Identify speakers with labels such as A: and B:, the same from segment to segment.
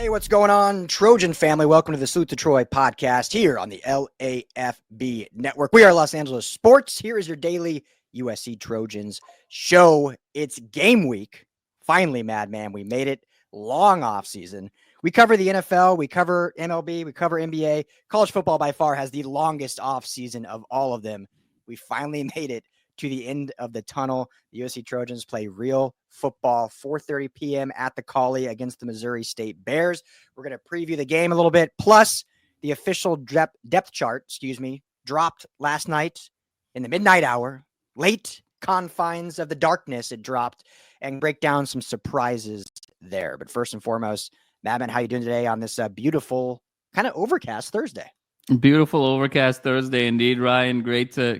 A: Hey, what's going on, Trojan family? Welcome to the Salute to Troy podcast here on the LAFB network. We are Los Angeles Sports. Here is your daily USC Trojans show. It's game week. Finally, Madman, we made it. Long off season. We cover the NFL, we cover MLB, we cover NBA. College football by far has the longest off season of all of them. We finally made it to the end of the tunnel. The USC Trojans play real football, 4:30 p.m. at the Call-In against the Missouri State Bears. We're going to preview the game a little bit. Plus, the official depth chart, dropped last night in the midnight hour. Late confines of the darkness, it dropped, and break down some surprises there. But first and foremost, Madman, how you doing today on this beautiful, kind of overcast Thursday?
B: Beautiful overcast Thursday indeed, Ryan. Great day.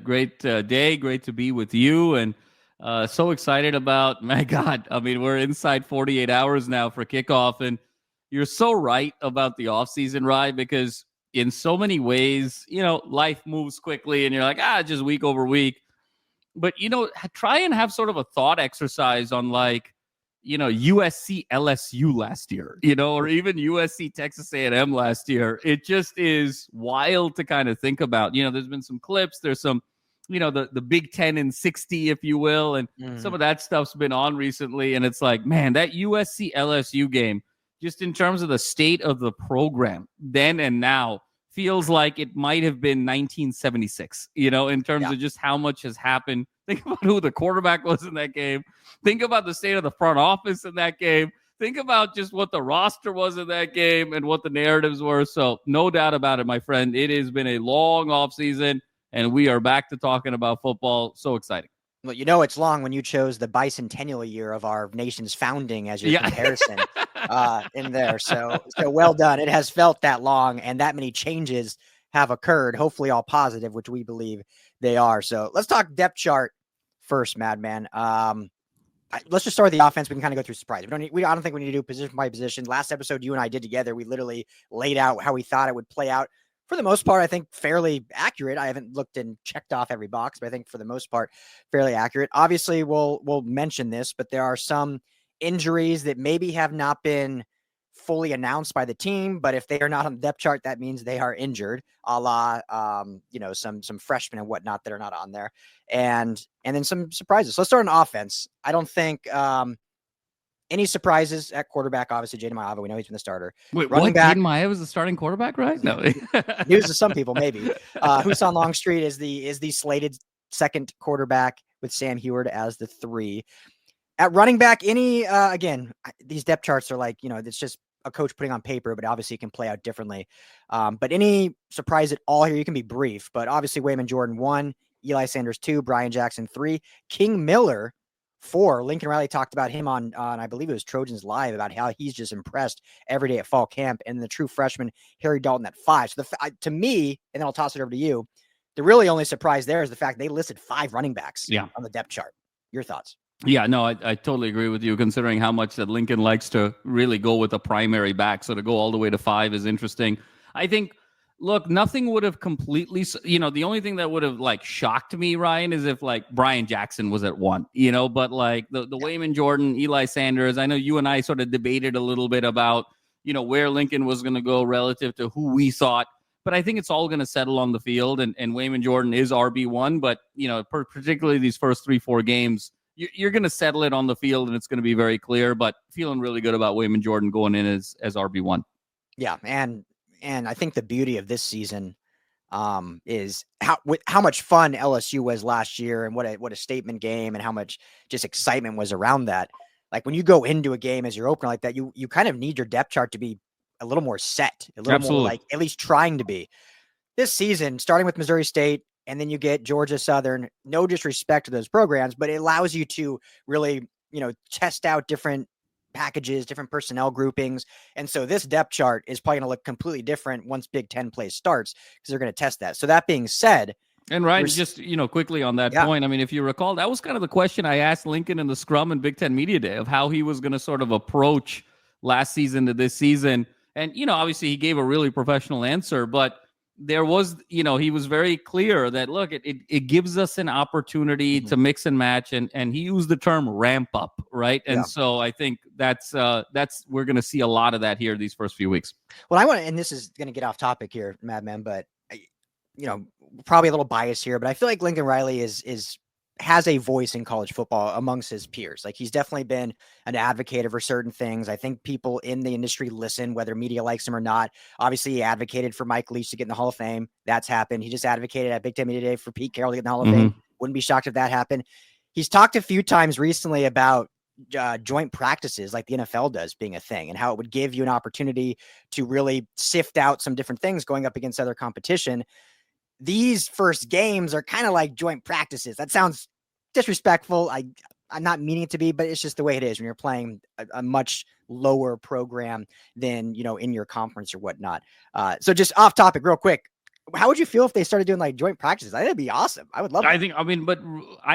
B: Great to be with you. And so excited about, my God, I mean, we're inside 48 hours now for kickoff. And you're so right about the offseason, Ryan, because in so many ways, life moves quickly and you're like, just week over week. But, try and have sort of a thought exercise on USC LSU last year, or even USC Texas A&M last year. It just is wild to kind of think about. There's been some clips. There's some, the Big Ten in 60, if you will. And some of that stuff's been on recently. And it's like, man, that USC LSU game, just in terms of the state of the program then and now, feels like it might have been 1976, in terms of just how much has happened. Think about who the quarterback was in that game. Think about the state of the front office in that game. Think about just what the roster was in that game and what the narratives were. So no doubt about it, my friend. It has been a long offseason, and we are back to talking about football. So exciting.
A: Well, it's long when you chose the bicentennial year of our nation's founding as your comparison in there. So well done. It has felt that long, and that many changes have occurred, hopefully all positive, which we believe they are. So let's talk depth chart first, Madman. Let's just start with the offense. We can kind of go through surprise. I don't think we need to do position by position. Last episode you and I did together, we literally laid out how we thought it would play out. For the most part, I think fairly accurate. I haven't looked and checked off every box, but I think for the most part, fairly accurate. Obviously, we'll mention this, but there are some injuries that maybe have not been fully announced by the team, but if they are not on the depth chart, that means they are injured, a la, some freshmen and whatnot that are not on there. And then some surprises. So let's start on offense. I don't think any surprises at quarterback. Obviously, Jaden Maeva, we know he's been the starter.
B: Wait, running back, Jaden Maeva was the starting quarterback, right? No.
A: News to some people, maybe. Husan Longstreet is the slated second quarterback with Sam Heward as the 3. At running back, again, these depth charts are like, it's just a coach putting on paper, but obviously it can play out differently. But any surprise at all here, you can be brief, but obviously Wayman Jordan 1, Eli Sanders 2, Brian Jackson 3, King Miller 4. Lincoln Riley talked about him on I believe it was Trojans Live, about how he's just impressed every day at fall camp, and the true freshman Harry Dalton at 5. So to me, and then I'll toss it over to you, the really only surprise there is the fact they listed 5 running backs on the depth chart. Your thoughts?
B: Yeah, no, I totally agree with you, considering how much that Lincoln likes to really go with a primary back. So to go all the way to 5 is interesting. I think, look, nothing would have completely, the only thing that would have shocked me, Ryan, is if Brian Jackson was at 1, but the Wayman Jordan, Eli Sanders, I know you and I sort of debated a little bit about, where Lincoln was going to go relative to who we thought. But I think it's all going to settle on the field, and Wayman Jordan is RB1, but, particularly these first 3-4 games, you're going to settle it on the field, and it's going to be very clear, but feeling really good about Wayman Jordan going in as RB1.
A: Yeah, and I think the beauty of this season is how much fun LSU was last year, and what a statement game, and how much just excitement was around that. Like when you go into a game as your opener like that, you kind of need your depth chart to be a little more set, a little more at least trying to be. This season, starting with Missouri State, and then you get Georgia Southern. No disrespect to those programs, but it allows you to really, test out different packages, different personnel groupings. And so this depth chart is probably going to look completely different once Big Ten play starts, because they're going to test that. So that being said,
B: and Ryan, just, quickly on that point, I mean, if you recall, that was kind of the question I asked Lincoln in the Scrum and Big Ten Media Day, of how he was going to sort of approach last season to this season. And, obviously he gave a really professional answer, but there was, he was very clear that, look, it gives us an opportunity to mix and match. And he used the term ramp up, right? And so I think that's we're going to see a lot of that here these first few weeks.
A: Well, I want to, and this is going to get off topic here, Madman, but, probably a little biased here, but I feel like Lincoln Riley has a voice in college football amongst his peers. Like, he's definitely been an advocate for certain things. I think people in the industry listen, whether media likes him or not. Obviously, he advocated for Mike Leach to get in the Hall of Fame. That's happened. He just advocated at Big Ten Media Day for Pete Carroll to get in the Hall of Fame. Wouldn't be shocked if that happened. He's talked a few times recently about joint practices like the NFL does being a thing, and how it would give you an opportunity to really sift out some different things going up against other competition. These first games are kind of like joint practices. That sounds disrespectful. I'm not meaning it to be, but it's just the way it is when you're playing a much lower program than, in your conference or whatnot. So just off topic real quick, how would you feel if they started doing like joint practices? I think that'd be awesome. I would love it.
B: I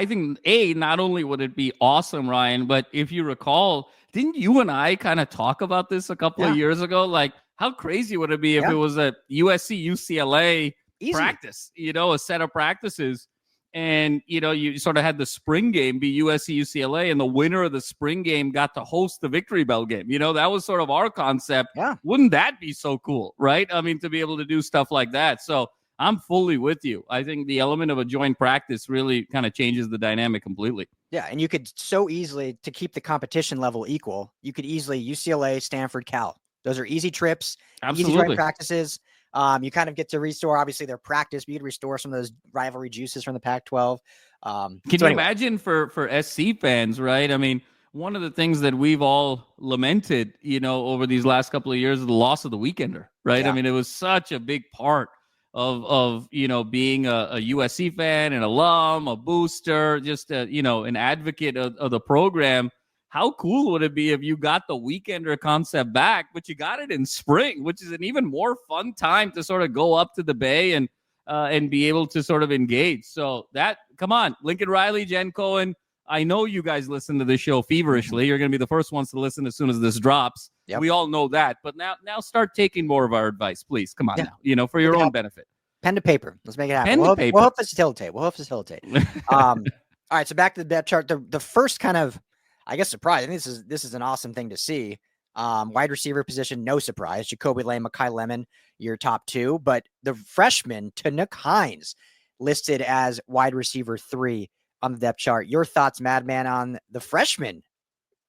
B: think not only would it be awesome, Ryan, but if you recall, didn't you and I kind of talk about this a couple of years ago? Like, how crazy would it be if it was a USC UCLA practice, a set of practices, and you sort of had the spring game be USC UCLA, and the winner of the spring game got to host the Victory Bell game. That was sort of our concept. Wouldn't that be so cool, right? I mean, to be able to do stuff like that. So I'm fully with you. I think the element of a joint practice really kind of changes the dynamic completely. Yeah,
A: and you could so easily, to keep the competition level equal, you could easily UCLA, Stanford, Cal. Those are easy trips, easy joint practices. You kind of get to restore, obviously, their practice, but you could restore some of those rivalry juices from the Pac-12.
B: Can you imagine for SC fans, right? I mean, one of the things that we've all lamented, over these last couple of years is the loss of the Weekender, right? I mean, it was such a big part of being a USC fan, an alum, a booster, just an advocate of the program. How cool would it be if you got the Weekender concept back, but you got it in spring, which is an even more fun time to sort of go up to the Bay and be able to sort of engage. So come on, Lincoln Riley, Jen Cohen. I know you guys listen to this show feverishly. You're going to be the first ones to listen as soon as this drops. We all know that. But now start taking more of our advice, please. Come on now, for your own benefit.
A: Pen to paper. Let's make it happen. We'll help facilitate. All right, so back to the depth chart. The first kind of, I guess, surprise. I think this is an awesome thing to see. Wide receiver position, no surprise. Jacoby Lane, Mekhi Lemon, your top two. But the freshman, Tanuk Hines, listed as wide receiver 3 on the depth chart. Your thoughts, Madman, on the freshman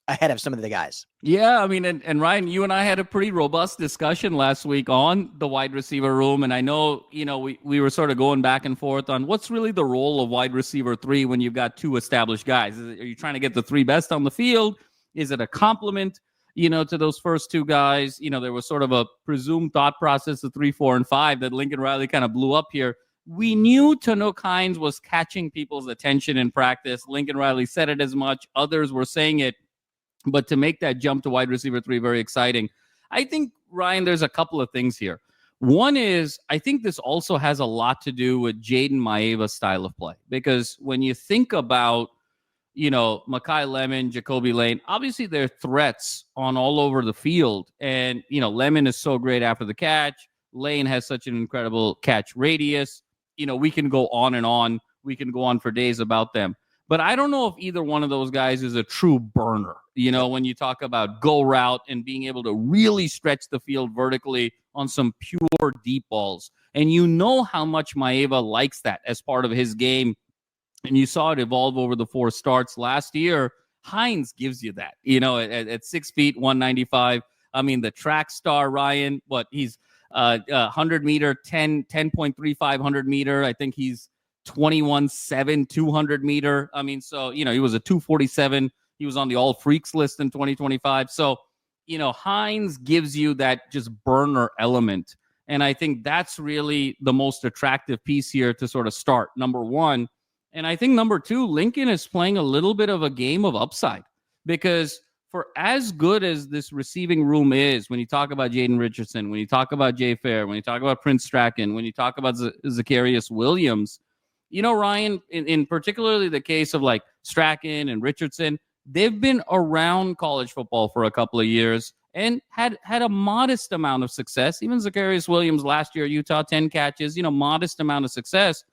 A: ahead of some of the guys?
B: Yeah, I mean, and Ryan, you and I had a pretty robust discussion last week on the wide receiver room. And I know, we were sort of going back and forth on what's really the role of wide receiver 3 when you've got 2 established guys. Are you trying to get the 3 best on the field? Is it a compliment, to those first 2 guys? There was sort of a presumed thought process of 3, 4, and 5 that Lincoln Riley kind of blew up here. We knew Tanuk Hines was catching people's attention in practice. Lincoln Riley said it as much. Others were saying it. But to make that jump to wide receiver 3, very exciting. I think, Ryan, there's a couple of things here. One is, I think this also has a lot to do with Jaden Maeva's style of play. Because when you think about, Mekhi Lemon, Jacoby Lane, obviously they're threats on all over the field. And, Lemon is so great after the catch. Lane has such an incredible catch radius. We can go on and on. We can go on for days about them. But I don't know if either one of those guys is a true burner. When you talk about go route and being able to really stretch the field vertically on some pure deep balls. And how much Maeva likes that as part of his game. And you saw it evolve over the 4 starts last year. Hines gives you that, at 6 feet, 195. I mean, the track star, Ryan, he's 100 meter, 10.35 100 meter. I think he's 21.7 200 meter. I mean, so, he was a 247. He was on the all freaks list in 2025. So, Hines gives you that just burner element. And I think that's really the most attractive piece here to sort of start, number one. And I think number two, Lincoln is playing a little bit of a game of upside, because for as good as this receiving room is, when you talk about Jaden Richardson, when you talk about Jay Fair, when you talk about Prince Strachan, when you talk about Zacharias Williams, Ryan, in particularly the case of like Strachan and Richardson, they've been around college football for a couple of years, and had a modest amount of success. Even Zacharias Williams last year at Utah, 10 catches, modest amount of success.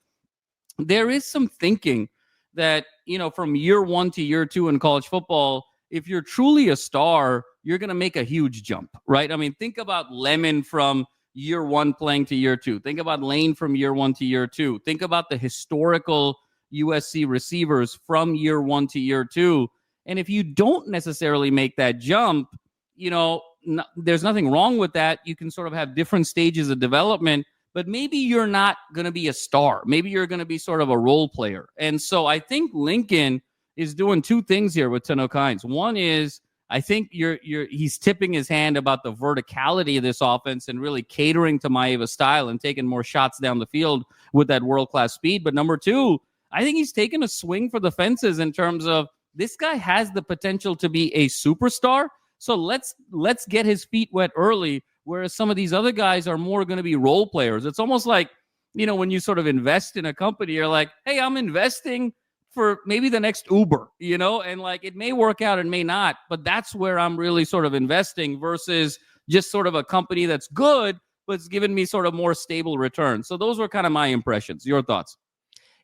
B: There is some thinking that, from year 1 to year 2 in college football, if you're truly a star, you're going to make a huge jump, right? I mean, think about Lemon from year 1 playing to year 2. Think about Lane from year 1 to year 2. Think about the historical USC receivers from year 1 to year 2. And if you don't necessarily make that jump, there's nothing wrong with that. You can sort of have different stages of development, but maybe you're not going to be a star. Maybe you're going to be sort of a role player. And so I think Lincoln is doing two things here with Tanoh Kynes. One is, I think he's tipping his hand about the verticality of this offense and really catering to Maeva's style and taking more shots down the field with that world-class speed. But number two, I think he's taken a swing for the fences in terms of this guy has the potential to be a superstar. So let's get his feet wet early, whereas some of these other guys are more going to be role players. It's almost like, when you sort of invest in a company, you're like, hey, I'm investing for maybe the next Uber, and like it may work out and may not, but that's where I'm really sort of investing versus just sort of a company that's good, but it's given me sort of more stable returns. So those were kind of my impressions. Your thoughts?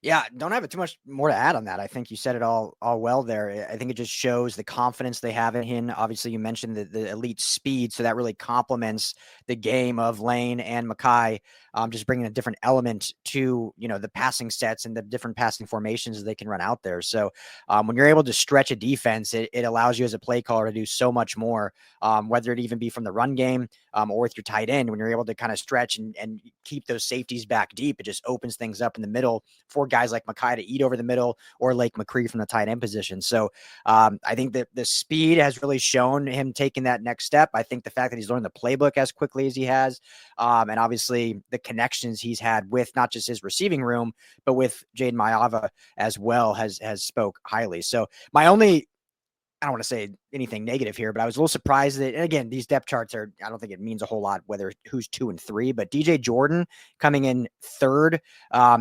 A: Yeah, don't have too much more to add on that. I think you said it all well there. I think it just shows the confidence they have in him. Obviously, you mentioned the elite speed, so that really complements the game of Lane and Mackay, just bringing a different element to, the passing sets and the different passing formations they can run out there. So when you're able to stretch a defense, it allows you as a play caller to do so much more, whether it even be from the run game or with your tight end. When you're able to kind of stretch and keep those safeties back deep, it just opens things up in the middle for guys like Mackay to eat over the middle, or Lake McCree from the tight end position. So I think that the speed has really shown him taking that next step. I think the fact that he's learned the playbook as quickly as he has, and obviously the connections he's had with not just his receiving room, but with Jaden Maeva as well has spoke highly. So my only, I don't want to say anything negative here, but I was a little surprised that, and again, these depth charts I don't think it means a whole lot whether who's 2 and 3, but DJ Jordan coming in third,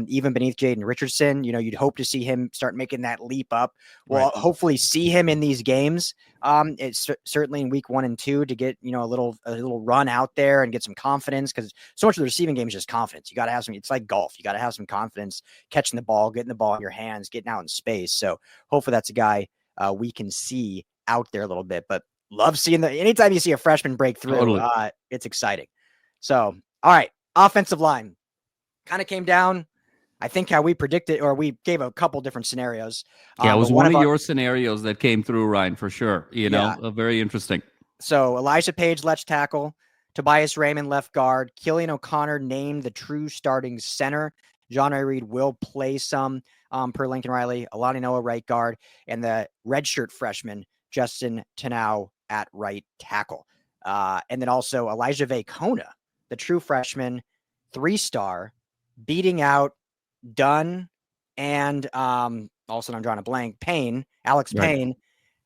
A: even beneath Jaden Richardson, you'd hope to see him start making that leap up. Well, right. Hopefully see him in these games. It's certainly in week 1 and 2 to get, a little run out there and get some confidence, because so much of the receiving game is just confidence. You got to have some, it's like golf. You got to have some confidence catching the ball, getting the ball in your hands, getting out in space. So hopefully that's a guy we can see out there a little bit, but love seeing anytime you see a freshman break through, totally. It's exciting. So, all right. Offensive line kind of came down, I think, how we predicted, or we gave a couple different scenarios.
B: Yeah, it was one of your scenarios that came through, Ryan, for sure. Very interesting.
A: So Elijah Page, left tackle, Tobias Raymond, left guard, Killian O'Connor named the true starting center. John Reed will play some per Lincoln Riley, Alani Noah right guard, and the redshirt freshman Justin Tanoh at right tackle. And then also Elijah Vacona, the true freshman, 3-star, beating out Dunn and also I'm drawing a blank, Alex Payne,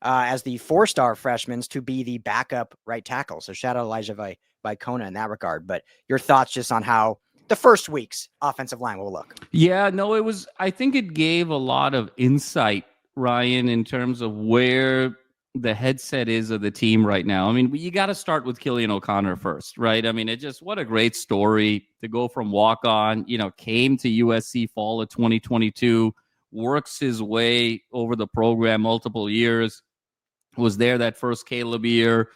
A: as the 4-star freshmen to be the backup right tackle. So shout out Elijah Vacona in that regard. But your thoughts just on how the first week's offensive line will look?
B: Yeah, no, I think it gave a lot of insight, Ryan, in terms of where the headset is of the team right now. I mean, you got to start with Killian O'Connor first, right? I mean, what a great story to go from walk-on, came to USC fall of 2022, works his way over the program multiple years, was there that first Caleb year,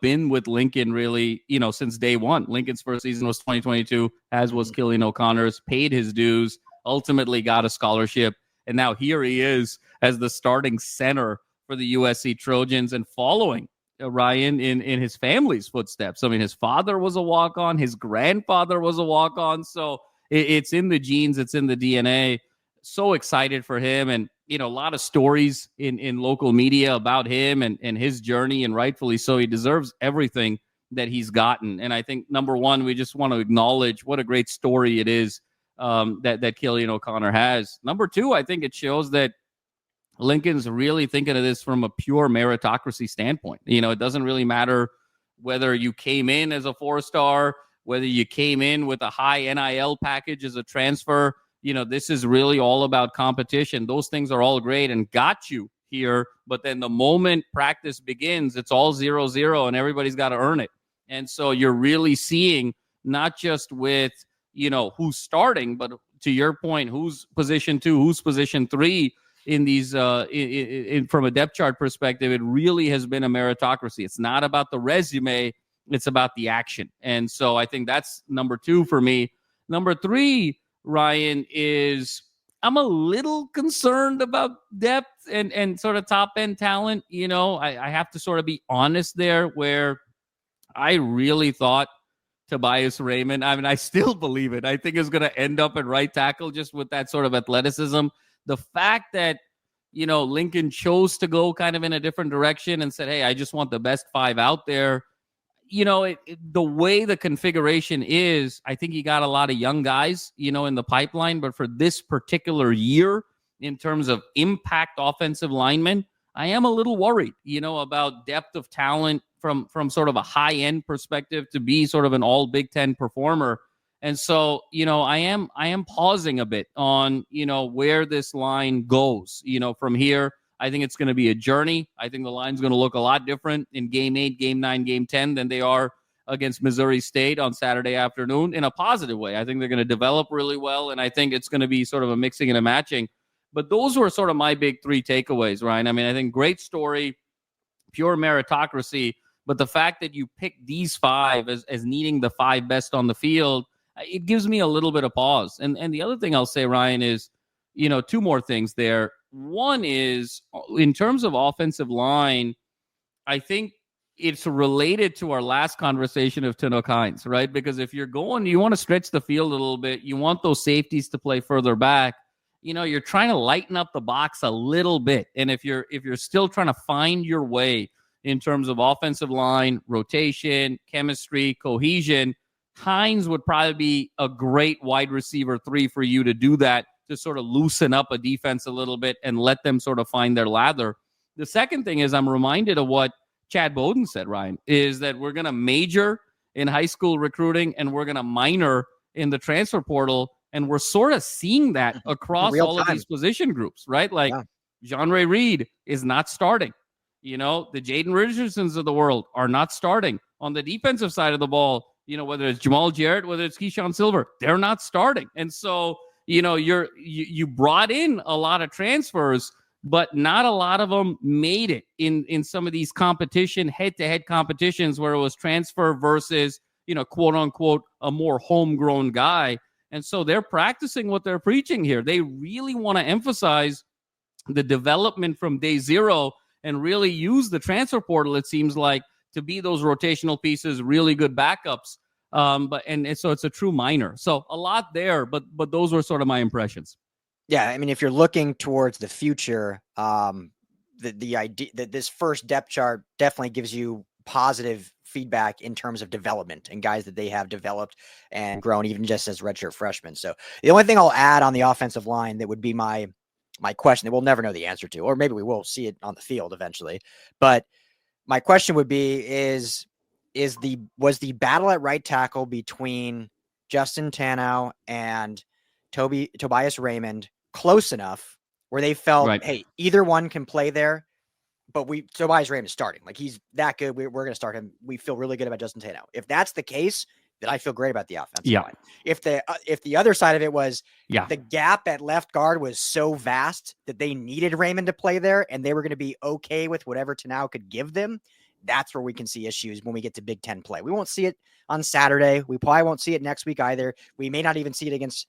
B: been with Lincoln really, since day one. Lincoln's first season was 2022, as was Killian O'Connor's, paid his dues, ultimately got a scholarship. And now here he is as the starting center for the USC Trojans and following Ryan in his family's footsteps. I mean, his father was a walk-on, his grandfather was a walk-on. So it's in the genes, it's in the DNA. So excited for him. And, a lot of stories in local media about him and his journey, and rightfully so. He deserves everything that he's gotten. And I think, number one, we just want to acknowledge what a great story it is that Killian O'Connor has. Number two, I think it shows that Lincoln's really thinking of this from a pure meritocracy standpoint. It doesn't really matter whether you came in as a 4-star, whether you came in with a high NIL package as a transfer. This is really all about competition. Those things are all great and got you here. But then the moment practice begins, it's all 0-0 and everybody's got to earn it. And so you're really seeing not just with, who's starting, but to your point, who's position 2, who's position 3 in these from a depth chart perspective. It really has been a meritocracy. It's not about the resume, it's about the action. And so I think that's number 2 for me. Number 3, Ryan, is I'm a little concerned about depth and sort of top end talent. I have to sort of be honest there, where I really thought Tobias Raymond, I still believe it, I think is going to end up at right tackle just with that sort of athleticism. The fact that, Lincoln chose to go kind of in a different direction and said, hey, I just want the best 5 out there. The way the configuration is, I think he got a lot of young guys, in the pipeline. But for this particular year, in terms of impact offensive linemen, I am a little worried, about depth of talent from sort of a high-end perspective to be sort of an all Big Ten performer. And so, I am pausing a bit on, where this line goes, from here. I think it's going to be a journey. I think the line's going to look a lot different in Game 8, Game 9, Game 10 than they are against Missouri State on Saturday afternoon in a positive way. I think they're going to develop really well, and I think it's going to be sort of a mixing and a matching. But those were sort of my big 3 takeaways, Ryan. I think great story, pure meritocracy, but the fact that you picked these 5 as needing the 5 best on the field, it gives me a little bit of pause. And the other thing I'll say, Ryan, is, 2 more things there. One is, in terms of offensive line, I think it's related to our last conversation of Tinoch Hines, right? Because if you want to stretch the field a little bit, you want those safeties to play further back. You're trying to lighten up the box a little bit. And if you're still trying to find your way in terms of offensive line, rotation, chemistry, cohesion, Hines would probably be a great wide receiver 3 for you to do that, to sort of loosen up a defense a little bit and let them sort of find their lather. The second thing is, I'm reminded of what Chad Bowden said, Ryan, is that we're going to major in high school recruiting and we're going to minor in the transfer portal. And we're sort of seeing that across all of these position groups, right? Like, Jean-Ray Reed is not starting. The Jaden Richardsons of the world are not starting. On the defensive side of the ball, whether it's Jamal Jarrett, whether it's Keyshawn Silver, they're not starting. And so, you brought in a lot of transfers, but not a lot of them made it in some of these head-to-head competitions where it was transfer versus, quote unquote, a more homegrown guy. And so they're practicing what they're preaching here. They really want to emphasize the development from day 0 and really use the transfer portal, it seems like, to be those rotational pieces, really good backups. So it's a true minor. So a lot there, but those were sort of my impressions.
A: Yeah, if you're looking towards the future, the idea that this first depth chart definitely gives you positive feedback in terms of development and guys that they have developed and grown, even just as redshirt freshmen. So the only thing I'll add on the offensive line that would be my question that we'll never know the answer to, or maybe we will see it on the field eventually. But my question would be, was the battle at right tackle between Justin Tanow and Tobias Raymond close enough where they felt, hey, either one can play there, but Tobias Raymond is starting. Like, he's that good. We're going to start him. We feel really good about Justin Tanow. If that's the case, then I feel great about the offensive line. If the other side of it was the gap at left guard was so vast that they needed Raymond to play there and they were going to be okay with whatever Tanow could give them, that's where we can see issues when we get to Big Ten play. We won't see it on Saturday. We probably won't see it next week either. We may not even see it against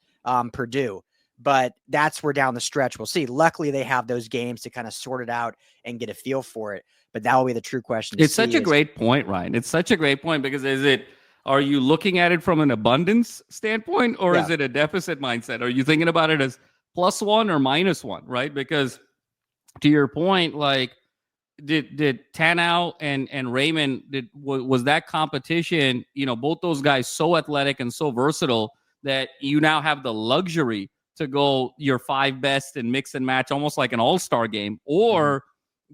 A: Purdue, but that's where down the stretch we'll see. Luckily, they have those games to kind of sort it out and get a feel for it. But that will be the true question.
B: It's such a great point, Ryan. It's such a great point, because are you looking at it from an abundance standpoint, or is it a deficit mindset? Are you thinking about it as +1 or -1, right? Because to your point, like, did Tanow and Raymond, was that competition, both those guys so athletic and so versatile that you now have the luxury to go your 5 best and mix and match almost like an all-star game? Or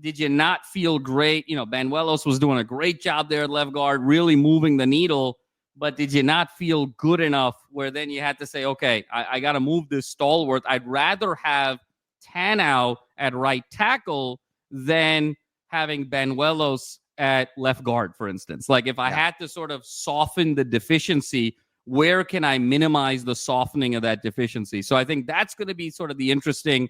B: did you not feel great? Banuelos was doing a great job there at left guard, really moving the needle, but did you not feel good enough where then you had to say, okay, I got to move this stalwart. I'd rather have Tanow at right tackle than having Banuelos at left guard, for instance. Like if I had to sort of soften the deficiency, where can I minimize the softening of that deficiency? So I think that's going to be sort of the interesting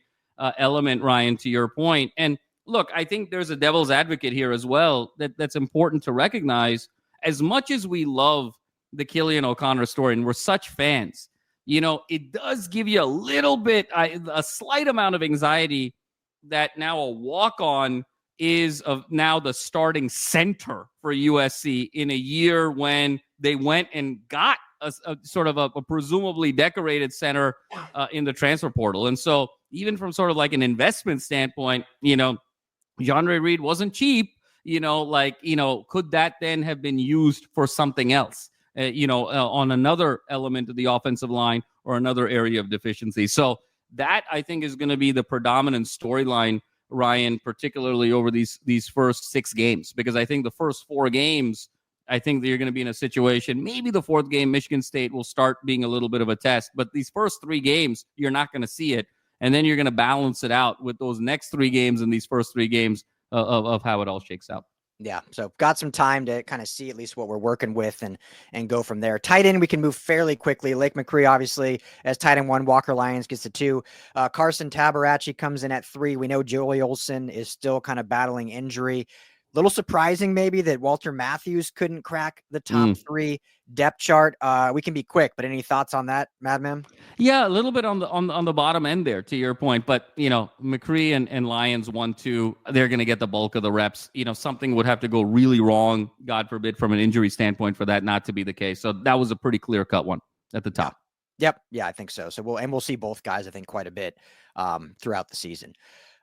B: element, Ryan, to your point. And look, I think there's a devil's advocate here as well that's important to recognize. As much as we love the Killian O'Connor story, and we're such fans, it does give you a little bit, a slight amount of anxiety that now a walk-on is now the starting center for USC in a year when they went and got a sort of a presumably decorated center in the transfer portal. And so even from sort of like an investment standpoint, Genre Reed wasn't cheap, could that then have been used for something else, on another element of the offensive line or another area of deficiency? So that, I think, is going to be the predominant storyline, Ryan, particularly over these first 6 games, because I think the first 4 games, I think that you're going to be in a situation, maybe the 4th game, Michigan State will start being a little bit of a test, but these first 3 games, you're not going to see it. And then you're going to balance it out with those next 3 games and these first 3 games of how it all shakes out.
A: Yeah, so got some time to kind of see at least what we're working with and go from there. Tight end, we can move fairly quickly. Lake McCree, obviously, as tight end 1. Walker Lyons gets to 2. Carson Tabarachi comes in at 3. We know Joey Olson is still kind of battling injury. Little surprising maybe that Walter Matthews couldn't crack the top 3 depth chart. We can be quick, but any thoughts on that, Madman?
B: Yeah, a little bit on the bottom end there, to your point. But McCree and Lyons 1-2, they're going to get the bulk of the reps. Something would have to go really wrong, God forbid, from an injury standpoint for that not to be the case. So that was a pretty clear cut one at the top.
A: Yep. Yeah, I think so. So we'll see both guys, I think, quite a bit throughout the season.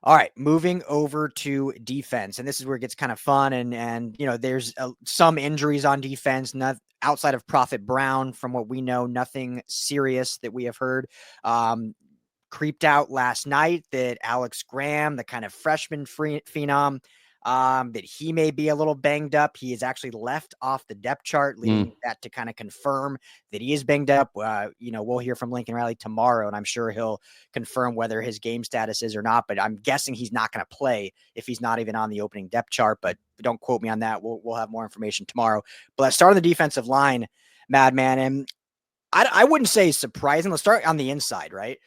A: All right, moving over to defense, and this is where it gets kind of fun. And there's some injuries on defense, not outside of Prophet Brown, from what we know, nothing serious that we have heard. Creeped out last night that Alex Graham, the kind of freshman phenom, that he may be a little banged up. He is actually left off the depth chart, leading that to kind of confirm that he is banged up. We'll hear from Lincoln Riley tomorrow, and I'm sure he'll confirm whether his game status is or not, but I'm guessing he's not going to play if he's not even on the opening depth chart, but don't quote me on that. We'll have more information tomorrow. But let's start on the defensive line, Madman, and I wouldn't say surprising. Let's start on the inside, right?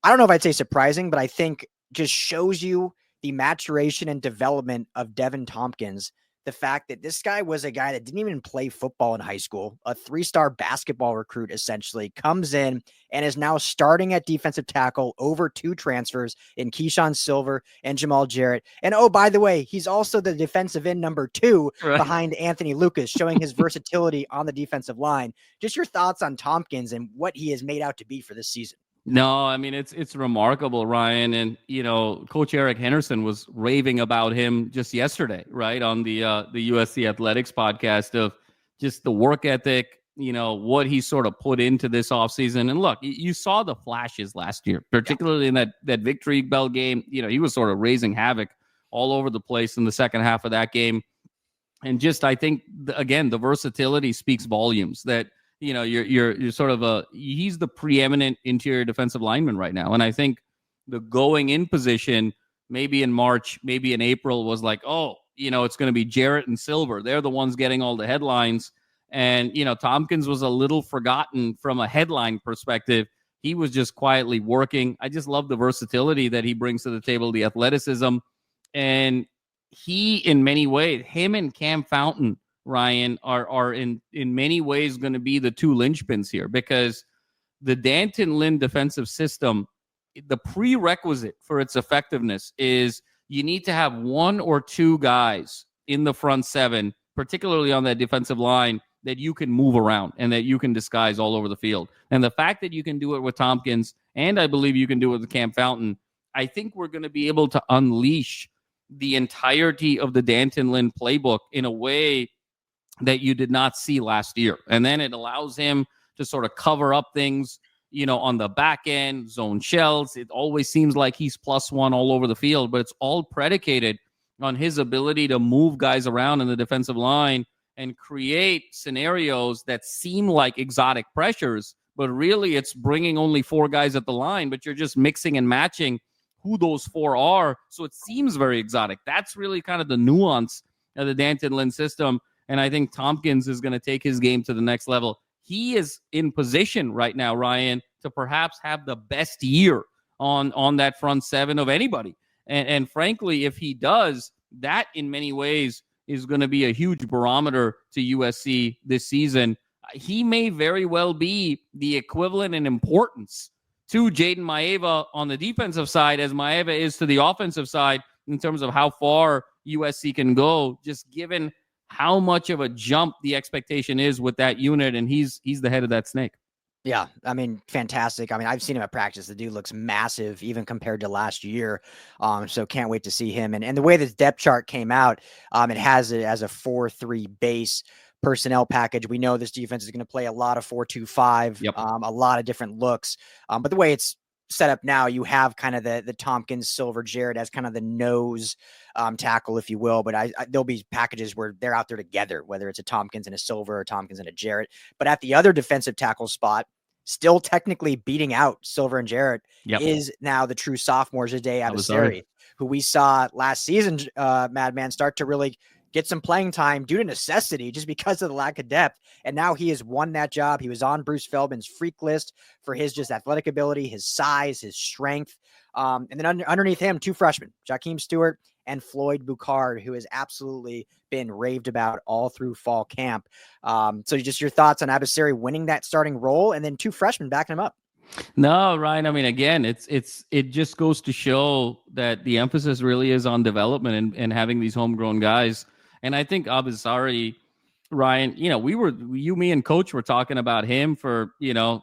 A: I don't know if I'd say surprising, but I think just shows you the maturation and development of Devin Tompkins. The fact that this guy was a guy that didn't even play football in high school, a 3-star basketball recruit, essentially comes in and is now starting at defensive tackle over 2 transfers in Keyshawn Silver and Jamal Jarrett. And oh, by the way, he's also the defensive end number 2 behind Anthony Lucas, showing his versatility on the defensive line. Just your thoughts on Tompkins and what he is made out to be for this season.
B: No, I mean, it's remarkable, Ryan. And, Coach Eric Henderson was raving about him just yesterday, right, on the USC Athletics podcast, of just the work ethic, what he sort of put into this offseason. And look, you saw the flashes last year, particularly in that Victory Bell game. He was sort of raising havoc all over the place in the second half of that game. And just, I think, again, the versatility speaks volumes that, you're sort of he's the preeminent interior defensive lineman right now. And I think the going in position, maybe in March, maybe in April, was like, it's going to be Jarrett and Silver. They're the ones getting all the headlines. And, Tompkins was a little forgotten from a headline perspective. He was just quietly working. I just love the versatility that he brings to the table, the athleticism. And he, in many ways, him and Cam Fountain, Ryan, are in many ways going to be the 2 linchpins here, because the D'Anton Lynn defensive system, the prerequisite for its effectiveness is you need to have 1 or 2 guys in the front 7, particularly on that defensive line, that you can move around and that you can disguise all over the field. And the fact that you can do it with Tompkins, and I believe you can do it with Cam Fountain, I think we're going to be able to unleash the entirety of the D'Anton Lynn playbook in a way that you did not see last year. And then it allows him to sort of cover up things, on the back end, zone shells. It always seems like he's +1 all over the field, but it's all predicated on his ability to move guys around in the defensive line and create scenarios that seem like exotic pressures, but really it's bringing only 4 guys at the line, but you're just mixing and matching who those four are. So it seems very exotic. That's really kind of the nuance of the Danton Lynn system. And I think Tompkins is going to take his game to the next level. He is in position right now, Ryan, to perhaps have the best year on that front seven of anybody. And frankly, if he does, that in many ways is going to be a huge barometer to USC this season. He may very well be the equivalent in importance to Jaden Maeva on the defensive side as Maeva is to the offensive side in terms of how far USC can go, just given how much of a jump the expectation is with that unit. And he's the head of that snake.
A: Yeah, I mean, fantastic. I mean, I've seen him at practice. The dude looks massive, even compared to last year. So can't wait to see him. And the way this depth chart came out, it has it as a 4-3 base personnel package. We know this defense is going to play a lot of 4-2-5,
B: Yep.
A: A lot of different looks. But the way it's set up now, you have kind of the Tompkins, Silver, Jarrett as kind of the nose tackle, if you will. But there'll be packages where they're out there together, whether it's a Tompkins and a Silver or Tompkins and a Jarrett. But at the other defensive tackle spot, still technically beating out Silver and Jarrett, is now the true sophomore, Jade Abasari, who we saw last season, Madman, start to really get some playing time due to necessity just because of the lack of depth. And now he has won that job. He was on Bruce Feldman's freak list for his just athletic ability, his size, his strength. And then underneath him, two freshmen, Jakeem Stewart and Floyd Bucard, who has absolutely been raved about all through fall camp. So just your thoughts on Abasari winning that starting role and then two freshmen backing him up.
B: No, Ryan. I mean, again, it just goes to show that the emphasis really is on development and having these homegrown guys. And I think Abasari, Ryan, me and Coach were talking about him for,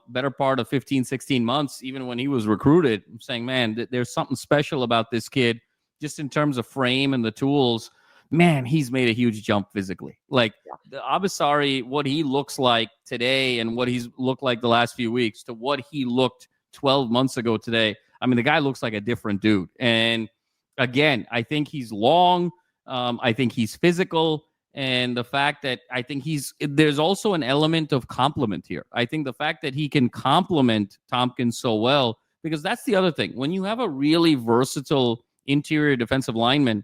B: better part of 15, 16 months, even when he was recruited, saying, man, there's something special about this kid just in terms of frame and the tools. Man, he's made a huge jump physically. Like the Abasari, what he looks like today and what he's looked like the last few weeks to what he looked 12 months ago today. I mean, the guy looks like a different dude. And again, I think he's long. I think he's physical. And the fact that I think there's also an element of compliment here. I think the fact that he can complement Tompkins so well, because that's the other thing. When you have a really versatile interior defensive lineman,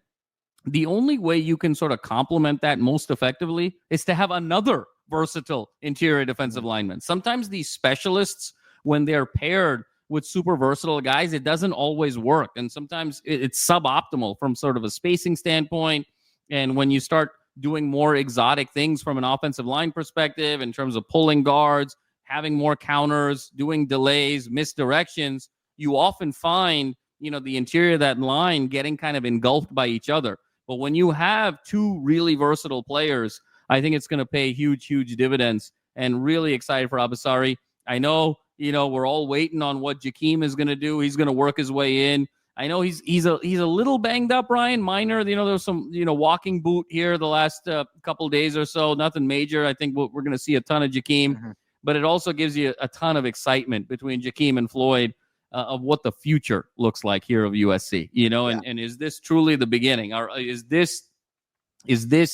B: the only way you can sort of complement that most effectively is to have another versatile interior defensive lineman. Sometimes these specialists, when they're paired with super versatile guys, it doesn't always work. And sometimes it's suboptimal from sort of a spacing standpoint. And when you start doing more exotic things from an offensive line perspective, in terms of pulling guards, having more counters, doing delays, misdirections, you often find, the interior of that line getting kind of engulfed by each other. But when you have two really versatile players, I think it's going to pay huge, huge dividends, and really excited for Abasari. I know, we're all waiting on what Jakeem is going to do. He's going to work his way in. I know he's a little banged up, Ryan, minor. There's some, walking boot here the last couple of days or so. Nothing major. I think we're going to see a ton of Jakeem, but it also gives you a ton of excitement between Jakeem and Floyd of what the future looks like here of USC, and is this truly the beginning? Or is this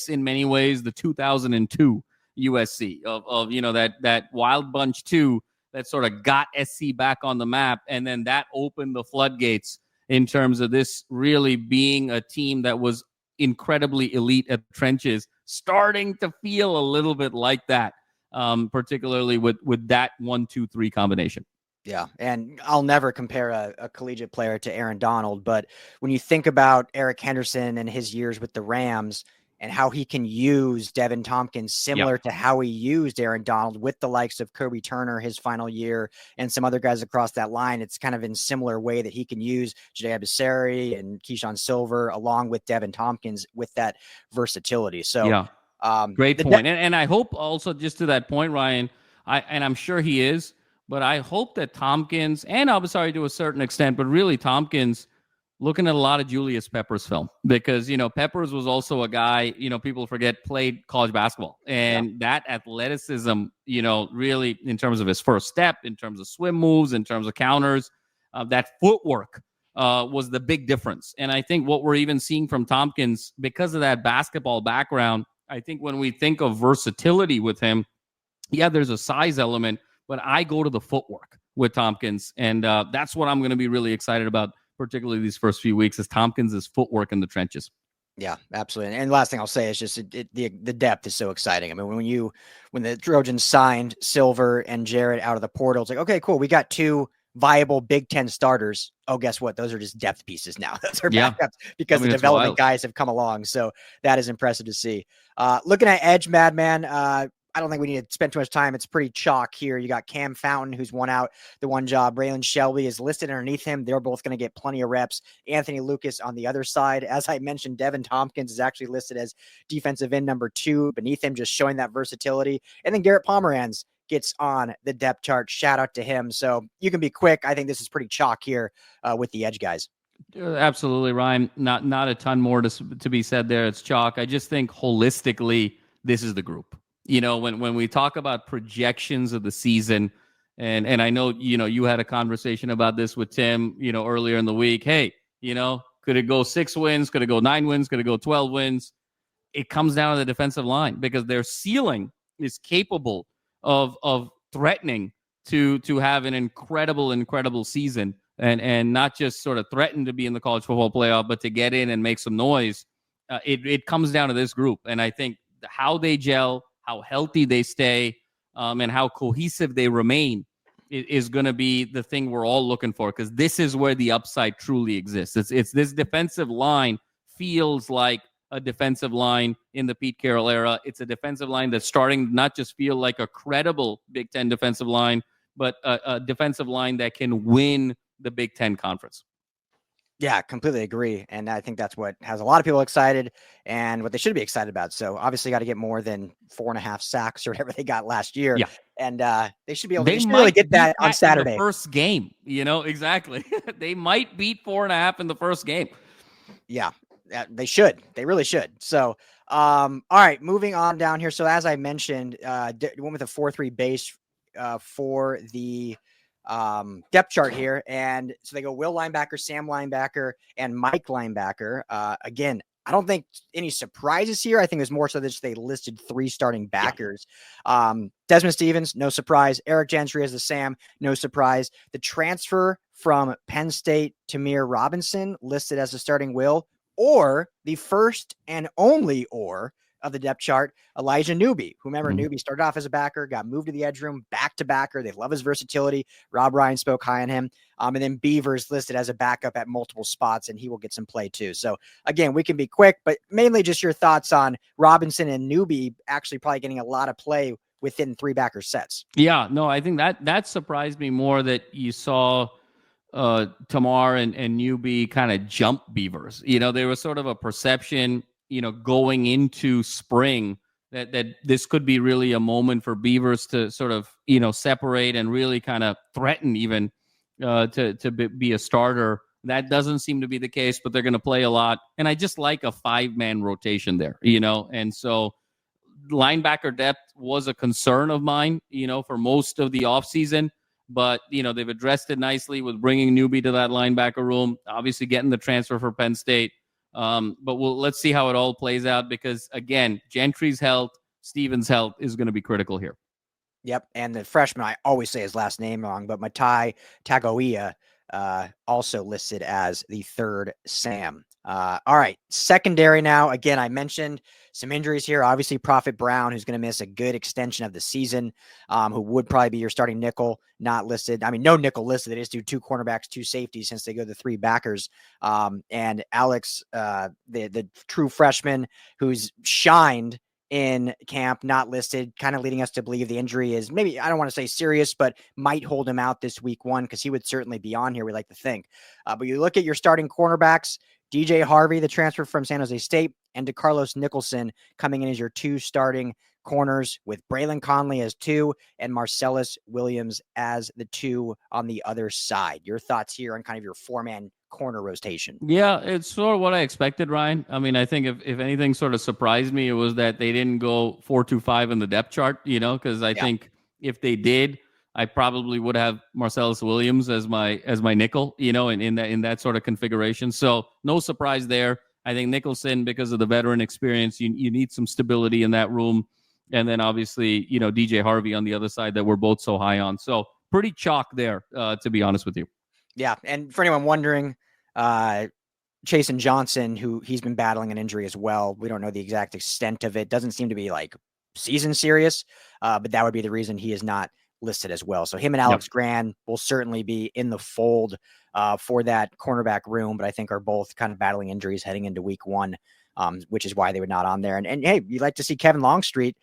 B: in many ways the 2002 USC of that Wild Bunch 2 that sort of got SC back on the map, and then that opened the floodgates in terms of this really being a team that was incredibly elite at the trenches, starting to feel a little bit like that, particularly with that 1-2-3 combination.
A: Yeah, and I'll never compare a collegiate player to Aaron Donald, but when you think about Eric Henderson and his years with the Rams and how he can use Devin Tompkins similar to how he used Aaron Donald with the likes of Kobe Turner his final year and some other guys across that line, it's kind of in similar way that he can use Jade Abasari and Keyshawn Silver along with Devin Tompkins with that versatility. So
B: great point. And I hope also, just to that point, Ryan, I'm sure he is, but I hope that Tompkins and Abasari to a certain extent, but really Tompkins, looking at a lot of Julius Peppers film, because, Peppers was also a guy, people forget, played college basketball, and that athleticism, really in terms of his first step, in terms of swim moves, in terms of counters, that footwork was the big difference. And I think what we're even seeing from Tompkins, because of that basketball background, I think when we think of versatility with him, there's a size element, but I go to the footwork with Tompkins, and that's what I'm going to be really excited about particularly these first few weeks, is Tompkins' footwork in the trenches.
A: Yeah, absolutely. And last thing I'll say is just the depth is so exciting. I mean, when the Trojans signed Silver and Jarrett out of the portal, it's like, okay, cool. We got two viable Big Ten starters. Oh, guess what? Those are just depth pieces now. Those are backups because the development guys have come along. So that is impressive to see. Looking at edge, Madman, I don't think we need to spend too much time. It's pretty chalk here. You got Cam Fountain, who's won out the one job. Braylon Shelby is listed underneath him. They're both going to get plenty of reps. Anthony Lucas on the other side. As I mentioned, Devin Tompkins is actually listed as defensive end number 2 beneath him, just showing that versatility. And then Garrett Pomeranz gets on the depth chart. Shout out to him. So you can be quick. I think this is pretty chalk here with the edge guys.
B: Absolutely, Ryan. Not a ton more to be said there. It's chalk. I just think holistically, this is the group. When we talk about projections of the season, and I know, you had a conversation about this with Tim, earlier in the week. Hey, could it go 6 wins? Could it go 9 wins? Could it go 12 wins? It comes down to the defensive line because their ceiling is capable of threatening to have an incredible season and not just sort of threaten to be in the college football playoff, but to get in and make some noise. It comes down to this group. And I think how they gel, how healthy they stay, and how cohesive they remain is going to be the thing we're all looking for, because this is where the upside truly exists. It's this defensive line feels like a defensive line in the Pete Carroll era. It's a defensive line that's starting to not just feel like a credible Big Ten defensive line, but a defensive line that can win the Big Ten conference.
A: Yeah, completely agree. And I think that's what has a lot of people excited and what they should be excited about. So obviously got to get more than 4.5 sacks or whatever they got last year.
B: Yeah.
A: And they should be able to really get that on Saturday.
B: In the first game, exactly. They might beat 4.5 in the first game.
A: Yeah, they should. They really should. So, all right, moving on down here. So as I mentioned, went with a 4-3 base for the depth chart here. And so they go Will linebacker, Sam linebacker, and Mike linebacker. Again, I don't think any surprises here. I think it was more so that they listed 3 starting backers. Yeah. Desmond Stevens, no surprise. Eric Gentry as the Sam, no surprise. The transfer from Penn State, Tamir Robinson, listed as the starting Will, or the first and only of the depth chart, Elijah Newby. Remember, Newby started off as a backer, got moved to the edge room, back to backer. They love his versatility. Rob Ryan spoke high on him. And then Beavers listed as a backup at multiple spots, and he will get some play too. So again, we can be quick, but mainly just your thoughts on Robinson and Newby actually probably getting a lot of play within 3 backer sets.
B: Yeah, no, I think that surprised me more that you saw Tamar and Newby kind of jump Beavers. There was sort of a perception going into spring that this could be really a moment for Beavers to sort of, separate and really kind of threaten even to be a starter. That doesn't seem to be the case, but they're going to play a lot. And I just like a 5-man rotation there, and so linebacker depth was a concern of mine, for most of the offseason. But, they've addressed it nicely with bringing Newby to that linebacker room, obviously getting the transfer for Penn State. But let's see how it all plays out because, again, Gentry's health, Stevens' health is going to be critical here.
A: Yep. And the freshman, I always say his last name wrong, but Matai Tagoia also listed as the 3rd Sam. All right. Secondary now. Again, I mentioned some injuries here. Obviously, Prophet Brown, who's going to miss a good extension of the season, who would probably be your starting nickel, not listed. I mean, no nickel listed. They just do 2 cornerbacks, 2 safeties since they go to 3 backers. And Alex, the true freshman who's shined in camp, not listed, kind of leading us to believe the injury is maybe, I don't want to say serious, but might hold him out this week 1 because he would certainly be on here, we like to think. But you look at your starting cornerbacks, DJ Harvey, the transfer from San Jose State, and DeCarlos Nicholson coming in as your 2 starting corners, with Braylon Conley as 2 and Marcellus Williams as the 2 on the other side. Your thoughts here on kind of your 4-man corner rotation?
B: Yeah, it's sort of what I expected, Ryan. I mean, I think if anything sort of surprised me, it was that they didn't go 4-2-5 in the depth chart, because I think if they did, I probably would have Marcellus Williams as my nickel, in that sort of configuration. So no surprise there. I think Nicholson, because of the veteran experience, you need some stability in that room. And then obviously, DJ Harvey on the other side that we're both so high on. So pretty chalk there, to be honest with you.
A: Yeah. And for anyone wondering, Chasen Johnson, who he's been battling an injury as well. We don't know the exact extent of it. Doesn't seem to be like season serious, but that would be the reason he is not listed as well. So him and Alex Gran will certainly be in the fold for that cornerback room, but I think are both kind of battling injuries heading into week 1. Which is why they were not on there. And hey, you'd like to see Kevin Longstreet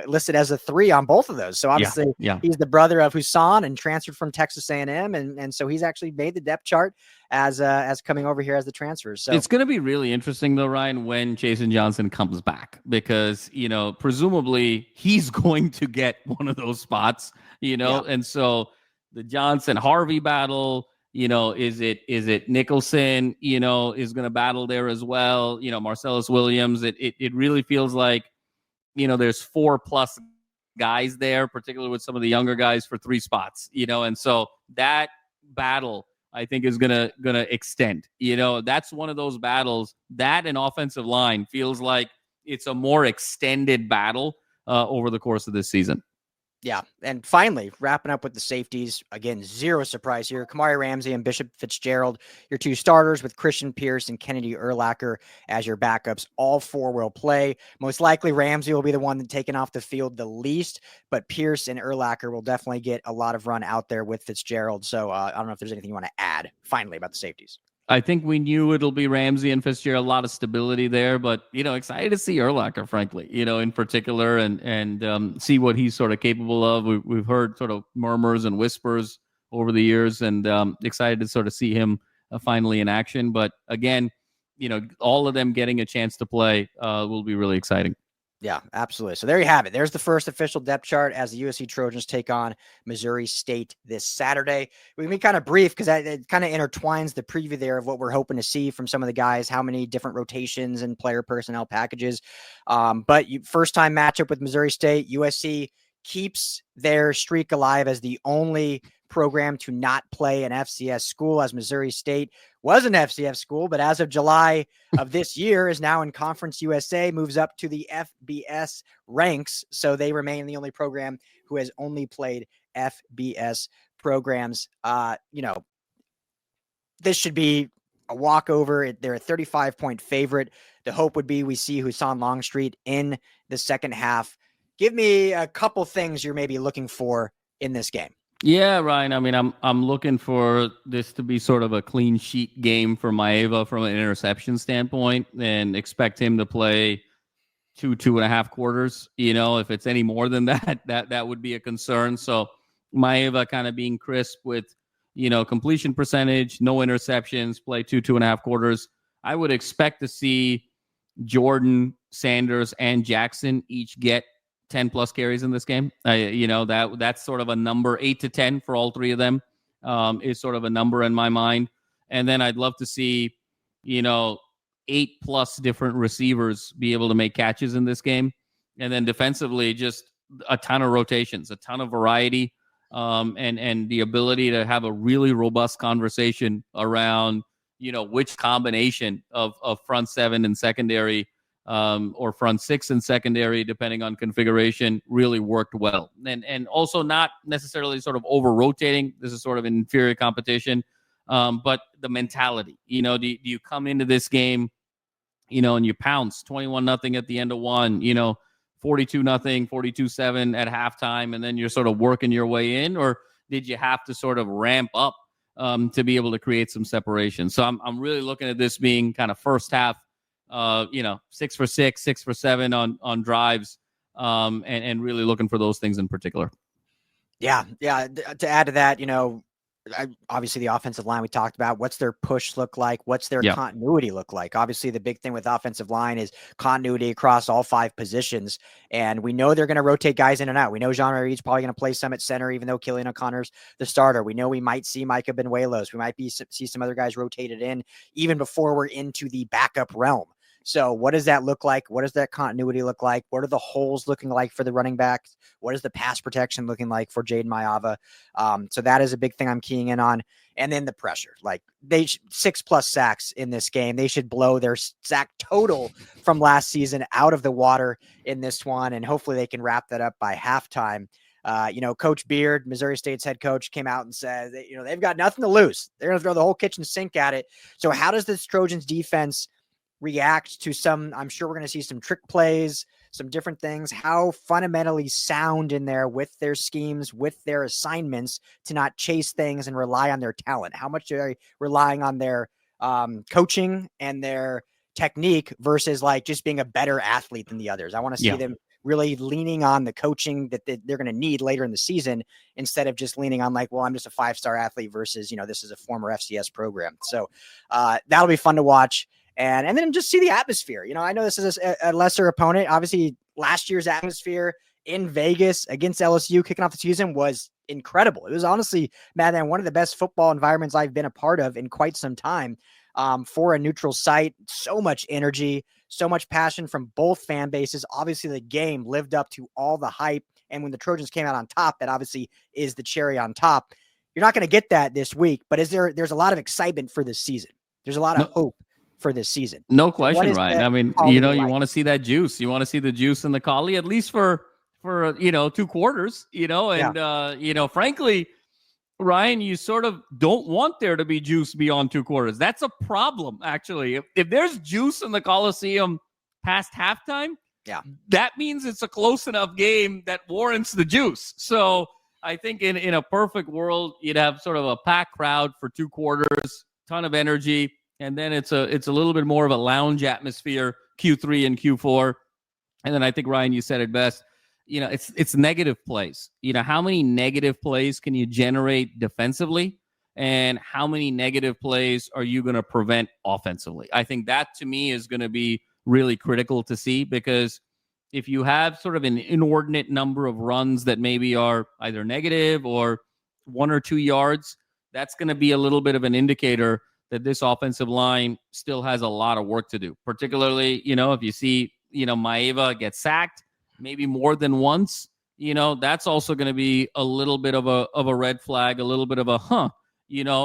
A: listed as a 3 on both of those. So obviously he's the brother of Husan and transferred from Texas A&M. And so he's actually made the depth chart as coming over here as the transfers. So
B: it's going to be really interesting though, Ryan, when Chasen Johnson comes back, because, presumably he's going to get one of those spots, and so the Johnson Harvey battle, is it Nicholson, is going to battle there as well. Marcellus Williams, it really feels like, there's 4+ guys there, particularly with some of the younger guys for 3 spots, and so that battle I think is gonna extend. That's one of those battles that an offensive line feels like it's a more extended battle over the course of this season.
A: Yeah. And finally, wrapping up with the safeties, again, zero surprise here. Kamari Ramsey and Bishop Fitzgerald, your 2 starters, with Christian Pierce and Kennedy Urlacher as your backups. All 4 will play. Most likely Ramsey will be the one taken off the field the least, but Pierce and Urlacher will definitely get a lot of run out there with Fitzgerald. So I don't know if there's anything you want to add finally about the safeties.
B: I think we knew it'll be Ramsey and Fitzgerald, a lot of stability there, but, excited to see Urlacher, frankly, in particular, and see what he's sort of capable of. We've heard sort of murmurs and whispers over the years, and excited to sort of see him finally in action. But again, all of them getting a chance to play will be really exciting.
A: Yeah, absolutely. So there you have it. There's the first official depth chart as the USC Trojans take on Missouri State this Saturday. We can be kind of brief because it kind of intertwines the preview there of what we're hoping to see from some of the guys, how many different rotations and player personnel packages. But first time matchup with Missouri State, USC keeps their streak alive as the only program to not play an FCS school, as Missouri State was an FCS school, but as of July of this year is now in Conference USA, moves up to the FBS ranks. So they remain the only program who has only played FBS programs. This should be a walkover. They're a 35-point favorite. The hope would be we see Husan Longstreet in the second half. Give me a couple things you're maybe looking for in this game.
B: Yeah, Ryan. I mean, I'm looking for this to be sort of a clean sheet game for Maeva from an interception standpoint, and expect him to play 2.5 quarters. If it's any more than that, that would be a concern. So Maeva kind of being crisp with, completion percentage, no interceptions, play 2.5 quarters. I would expect to see Jordan, Sanders, and Jackson each get 10+ carries in this game. That's sort of a number. 8 to 10 for all 3 of them is sort of a number in my mind. And then I'd love to see, 8+ different receivers be able to make catches in this game. And then defensively, just a ton of rotations, a ton of variety, and the ability to have a really robust conversation around, which combination of front 7 and secondary or front 6 and secondary, depending on configuration, really worked well. And also not necessarily sort of over-rotating. This is sort of an inferior competition. But the mentality, do you come into this game, and you pounce 21-0 at the end of 1, 42-0, 42-7 at halftime, and then you're sort of working your way in? Or did you have to sort of ramp up to be able to create some separation? So I'm really looking at this being kind of first half, 6 for 6, 6 for 7 on drives, and really looking for those things in particular.
A: Yeah. To add to that, obviously the offensive line we talked about, what's their push look like? What's their continuity look like? Obviously the big thing with offensive line is continuity across all 5 positions. And we know they're going to rotate guys in and out. We know Jean Reed's probably going to play some at center, even though Killian O'Connor's the starter. We know we might see Micah Benuelos. We might see some other guys rotated in even before we're into the backup realm. So what does that look like? What does that continuity look like? What are the holes looking like for the running backs? What is the pass protection looking like for Jaden Maeva? So that is a big thing I'm keying in on. And then the pressure, like 6+ sacks in this game. They should blow their sack total from last season out of the water in this one. And hopefully they can wrap that up by halftime. Coach Beard, Missouri State's head coach, came out and said that, they've got nothing to lose. They're going to throw the whole kitchen sink at it. So how does this Trojans defense react to I'm sure we're going to see some trick plays, some different things, how fundamentally sound in there with their schemes, with their assignments to not chase things and rely on their talent. How much are they relying on their coaching and their technique versus like just being a better athlete than the others? I want to see them really leaning on the coaching that they're going to need later in the season instead of just leaning on like, well, I'm just a 5-star athlete versus, this is a former FCS program. So that'll be fun to watch. And then just see the atmosphere. I know this is a lesser opponent. Obviously, last year's atmosphere in Vegas against LSU kicking off the season was incredible. It was honestly, Madman, one of the best football environments I've been a part of in quite some time for a neutral site. So much energy, so much passion from both fan bases. Obviously, the game lived up to all the hype. And when the Trojans came out on top, that obviously is the cherry on top. You're not going to get that this week, but there's a lot of excitement for this season. There's a lot of hope for this season.
B: No question, Ryan. I mean, you want to see that juice. You want to see the juice in the collie, at least for 2 quarters, and frankly, Ryan, you sort of don't want there to be juice beyond 2 quarters. That's a problem, actually. If there's juice in the Coliseum past halftime, that means it's a close enough game that warrants the juice. So I think in a perfect world, you'd have sort of a packed crowd for 2 quarters, ton of energy. And then it's a little bit more of a lounge atmosphere, Q3 and Q4. And then I think, Ryan, you said it best. It's negative plays. How many negative plays can you generate defensively? And how many negative plays are you going to prevent offensively? I think that, to me, is going to be really critical to see, because if you have sort of an inordinate number of runs that maybe are either negative or 1 or 2 yards, that's going to be a little bit of an indicator that this offensive line still has a lot of work to do, particularly, if you see, Maeva get sacked maybe more than once, that's also going to be a little bit of a red flag, a little bit of a,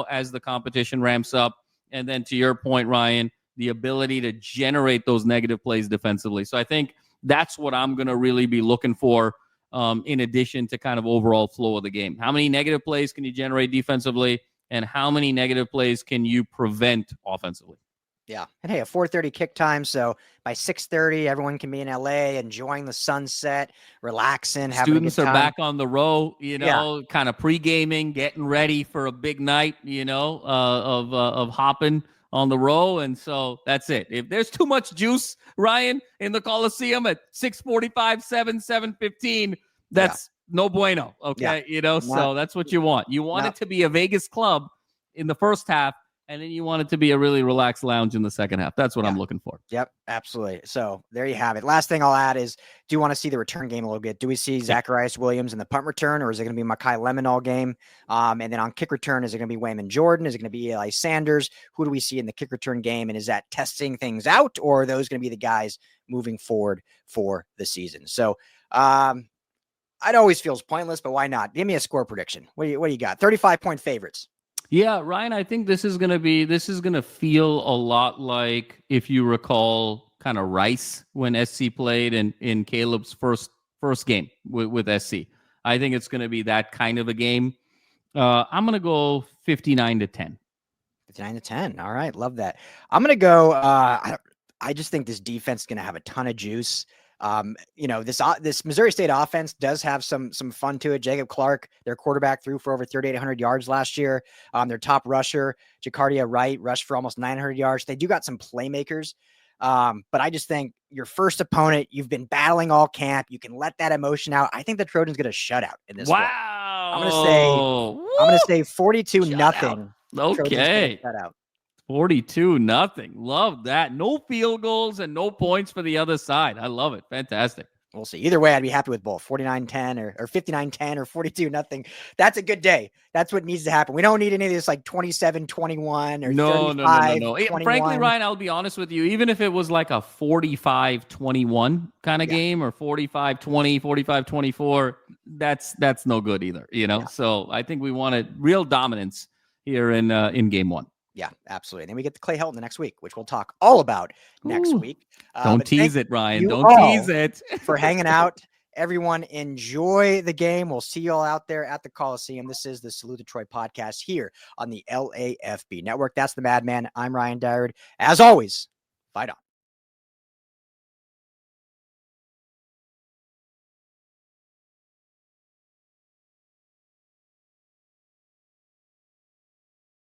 B: as the competition ramps up. And then to your point, Ryan, the ability to generate those negative plays defensively. So I think that's what I'm going to really be looking for, in addition to kind of overall flow of the game. How many negative plays can you generate defensively? And how many negative plays can you prevent offensively?
A: Yeah. And hey, a 4:30 kick time. So by 6:30, everyone can be in LA, enjoying the sunset, relaxing, having
B: Students
A: a good time.
B: Are back on the row, kind of pre-gaming, getting ready for a big night, of hopping on the row. And so that's it. If there's too much juice, Ryan, in the Coliseum at 6:45, 7:15, that's no bueno. Okay. So that's what you want. You want it to be a Vegas club in the first half, and then you want it to be a really relaxed lounge in the second half. That's what I'm looking for.
A: Yep, absolutely. So there you have it. Last thing I'll add is, do you want to see the return game a little bit? Do we see Zacharias Williams in the punt return, or is it going to be Makai Lemon all game? And then on kick return, is it going to be Wayman Jordan? Is it going to be Eli Sanders? Who do we see in the kick return game? And is that testing things out, or are those going to be the guys moving forward for the season? So it always feels pointless, but why not? Give me a score prediction. What do you got? 35-point favorites.
B: Yeah, Ryan, I think this is going to feel a lot like, if you recall, kind of Rice when SC played in Caleb's first game with SC. I think it's going to be that kind of a game. I'm going to go 59-10.
A: 59-10. All right. Love that. I'm going to go, I just think this defense is going to have a ton of juice. This Missouri State offense does have some fun to it. Jacob Clark, their quarterback, threw for over 3,800 yards last year. Their top rusher, Jacardia Wright, rushed for almost 900 yards. They do got some playmakers. But I just think your first opponent, you've been battling all camp. You can let that emotion out. I think the Trojans get a shutout in this one. I'm going to say 42-0.
B: Okay. Shutout. 42-0. Love that. No field goals and no points for the other side. I love it. Fantastic.
A: We'll see. Either way, I'd be happy with both 49-10 or 59-10 or 42-0. That's a good day. That's what needs to happen. We don't need any of this like 27-21 or
B: no.
A: 35-21.
B: Frankly, Ryan, I'll be honest with you. Even if it was like a 45-21 kind of game, or 45-20, 45-24, that's no good either. So I think we wanted real dominance here in game one.
A: Yeah, absolutely. And then we get the Clay Helton the next week, which we'll talk all about next week.
B: Don't tease it, Ryan. Don't tease it.
A: For hanging out Everyone enjoy the game. We'll see you all out there at the Coliseum. This is the Salute Detroit podcast here on the LAFB Network. That's the Madman. I'm Ryan Dyrud. As always, fight on.